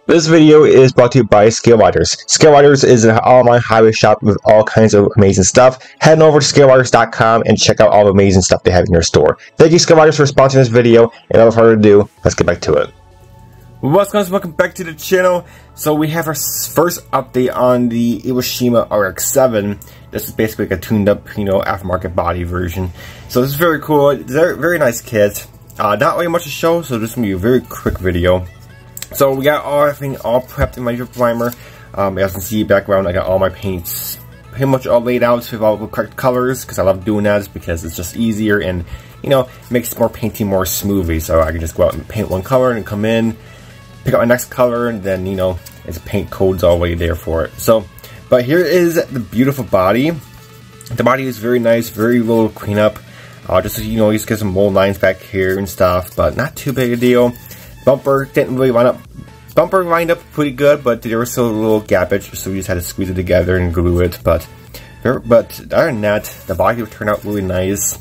This video is brought to you by Scalewriters. Scalewriters is an online highway shop with all kinds of amazing stuff. Head on over to scalewriters.com and check out all the amazing stuff they have in their store. Thank you, Scalewriters, for sponsoring this video. And without further ado, let's get back to it. What's going on? Welcome back to the channel. So we have our first update on the Aoshima RX-7. This is basically like a tuned up, aftermarket body version. So this is very cool. It's a very nice kit. Not really much to show, so this is going to be a very quick video. So we got everything all prepped in my primer. As you can see background, I got all my paints pretty much all laid out with all the correct colors because I love doing that because it's just easier and makes more painting more smoothly. So I can just go out and paint one color and come in, pick up my next color, and then it's paint codes all the way there for it. So, but here is the beautiful body. The body is very nice, very little cleanup. Just so just get some mold lines back here and stuff, but not too big a deal. Bumper didn't really line up. Bumper lined up pretty good, but there was still a little gappage, so we just had to squeeze it together and glue it. But other than that, the body would turn out really nice,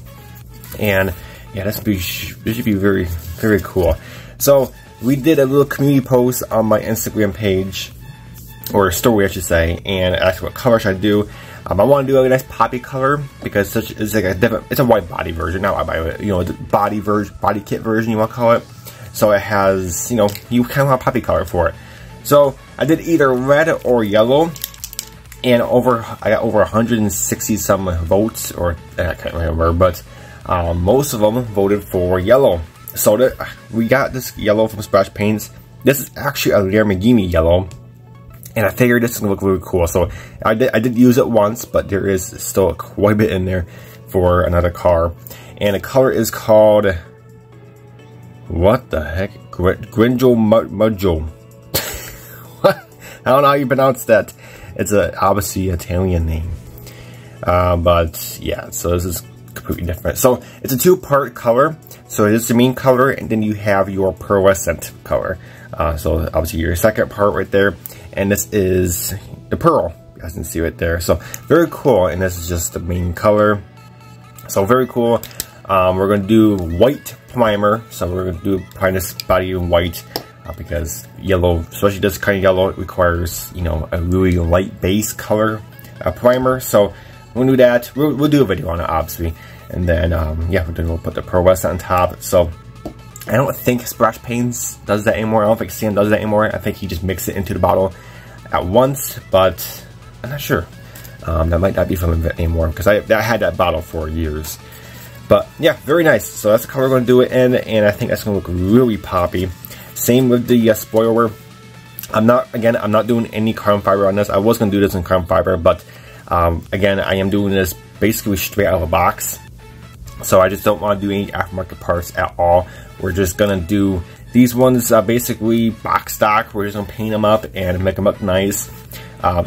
and yeah, this should be very, very cool. So we did a little community post on my Instagram page, or story, I should say, and asked what color should I do. I want to do a nice poppy color because it's like it's a white body version, not white body, the body kit version you want to call it. So it has, you kind of want a poppy color for it. So I did either red or yellow, and I got over 160 some votes, or I can't remember, but most of them voted for yellow. So we got this yellow from Splash Paints. This is actually a Lamborghini yellow, and I figured this is gonna look really cool. So I did use it once, but there is still quite a bit in there for another car, and the color is called, what the heck? Grinjo Mudjo. What? I don't know how you pronounce that. It's obviously Italian name. But yeah, so this is completely different. So it's a two-part color. So it is the main color, and then you have your pearlescent color. So obviously your second part right there, and this is the pearl. You guys can see right there. So very cool, and this is just the main color. So very cool. We're going to do white primer, so we're going to prime this body in white because yellow, especially this kind of yellow, it requires a really light base color primer. So we'll do that. We'll do a video on it, obviously, and then yeah, we'll put the pearlescent on top. So I don't think Splash Paints does that anymore. I don't think Sam does that anymore. I think he just mixes it into the bottle at once, but I'm not sure. That might not be from him anymore because I had that bottle for years. But yeah, very nice. So that's the color we're going to do it in, and I think that's going to look really poppy. Same with the spoiler. I'm not doing any carbon fiber on this. I was going to do this in carbon fiber, but again, I am doing this basically straight out of a box. So I just don't want to do any aftermarket parts at all. We're just going to do these ones basically box stock. We're just going to paint them up and make them look nice.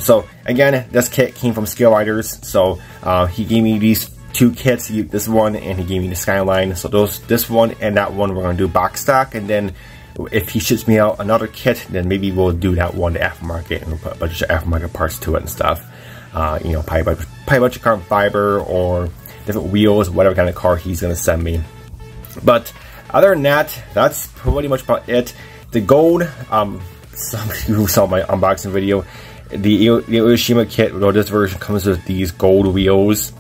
So again, this kit came from Scalewriters. So he gave me these two kits, this one, and he gave me the Skyline. So this one and that one we're going to do box stock, and then if he ships me out another kit, then maybe we'll do that one, the aftermarket, and we'll put a bunch of aftermarket parts to it and stuff. Probably a bunch of carbon fiber or different wheels, whatever kind of car he's going to send me. But other than that, that's pretty much about it. The gold, some of you who saw my unboxing video, the Aoshima kit, this version comes with these gold wheels.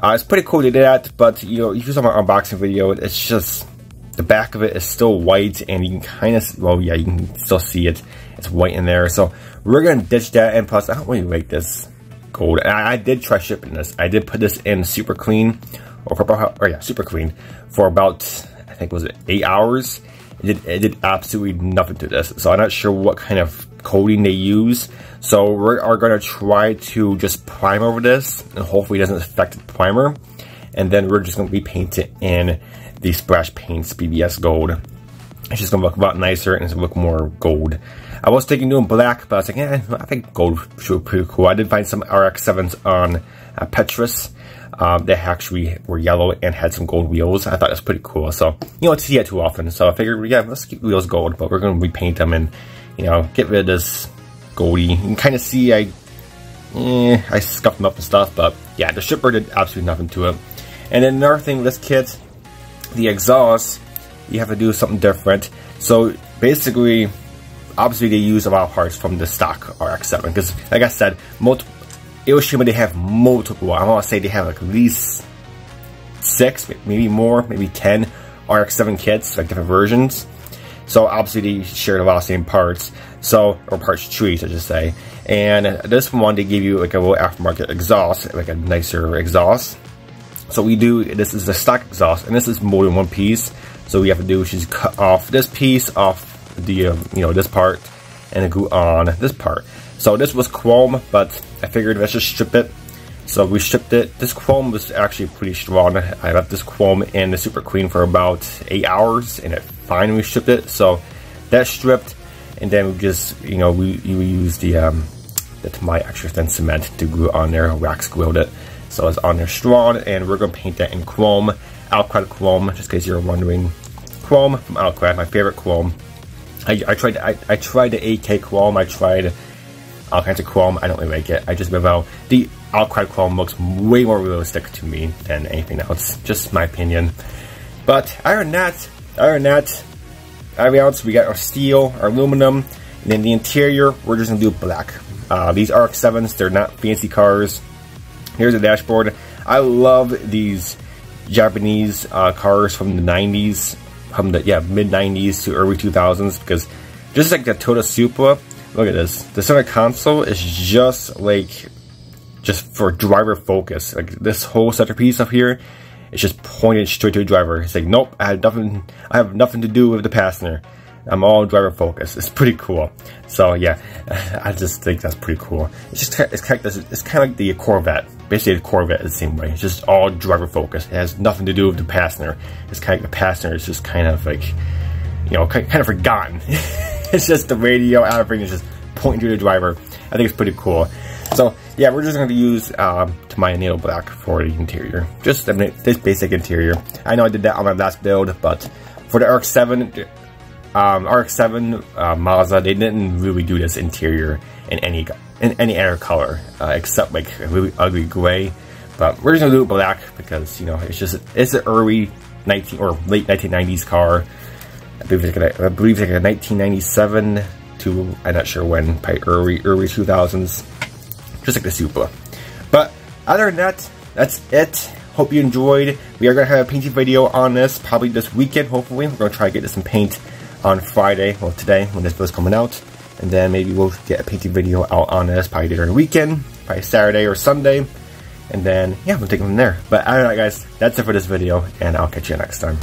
It's pretty cool they did that, but if you saw my unboxing video, it's just the back of it is still white, and you can kind of, well, yeah, you can still see it. It's white in there, so we're gonna ditch that. And plus, I don't really like this gold. And I did try shipping this. I did put this in Super Clean, Super Clean for about, I think, was it 8 hours? It did absolutely nothing to this. So I'm not sure what kind of coating they use. So we are going to try to just prime over this, and hopefully it doesn't affect the primer. And then we're just going to repaint it in the Splash Paints BBS gold. It's just going to look a lot nicer, and it's going to look more gold. I was thinking doing black, but I was like, I think gold should be pretty cool. I did find some RX-7s on Petrus that actually were yellow and had some gold wheels. I thought it was pretty cool. So, you don't see it too often. So I figured, yeah, let's keep wheels gold, but we're going to repaint them and, get rid of this goldy. You can kind of see I scuffed them up and stuff, but yeah, the shipper did absolutely nothing to it. And then another thing with this kit, the exhaust, you have to do something different. So basically, obviously they use a lot of parts from the stock RX-7 because, like I said, Aoshima, they have multiple. I want to say they have like at least 6, maybe more, maybe 10 RX-7 kits, like different versions. So obviously they shared a lot of same parts, or parts trees, I should say. And this one, they give you like a little aftermarket exhaust, like a nicer exhaust. So this is the stock exhaust, and this is more than one piece. So what we have to do is just cut off this piece off the, this part, and then glue on this part. So this was chrome, but I figured let's just strip it. So we stripped it. This chrome was actually pretty strong. I left this chrome in the Super Clean for about 8 hours, and it finally stripped it. So that's stripped, and then we just, we used the Tomae extra thin cement to glue on there, wax glued it. So it's on there strong, and we're gonna paint that in chrome, Alclad chrome, just in case you're wondering. Chrome from Alclad, my favorite chrome. I tried the AK chrome, I tried all kinds of chrome. I don't really like it. I just about the Alclad chrome looks way more realistic to me than anything else. Just my opinion. But other than that, everything else, we got our steel, our aluminum, and then the interior, we're just gonna do black. These RX-7s, they're not fancy cars. Here's the dashboard. I love these Japanese cars from the 90s, from the mid-90s to early 2000s, because just like the Toyota Supra, look at this. The center console is just for driver focus. Like this whole centerpiece up here, it's just pointed straight to the driver. It's like, nope, I have nothing to do with the passenger. I'm all driver focused. It's pretty cool. So yeah, I just think that's pretty cool. It's kind of like the Corvette. Basically, the Corvette is the same way. It's just all driver focused. It has nothing to do with the passenger. It's kind of like the passenger is just kind of like, kind of forgotten. It's just the radio, everything is just pointing to the driver. I think it's pretty cool. So yeah, we're just going to use Tomae nail black for the interior. Just this basic interior. I know I did that on my last build, but for the RX-7, Mazda, they didn't really do this interior in any other color except like a really ugly gray. But we're just gonna do it black because it's an early late 1990s car. I believe it's like a 1997 to, I'm not sure when, probably early 2000s, just like the Supra. But other than that, that's it. Hope you enjoyed. We are gonna have a painting video on this probably this weekend. Hopefully, we're gonna try to get this in paint on Friday, well today, when this video's coming out, and then maybe we'll get a painting video out on this probably during the weekend, probably Saturday or Sunday, and then yeah, we'll take it from there. But other than that, guys, that's it for this video, and I'll catch you next time.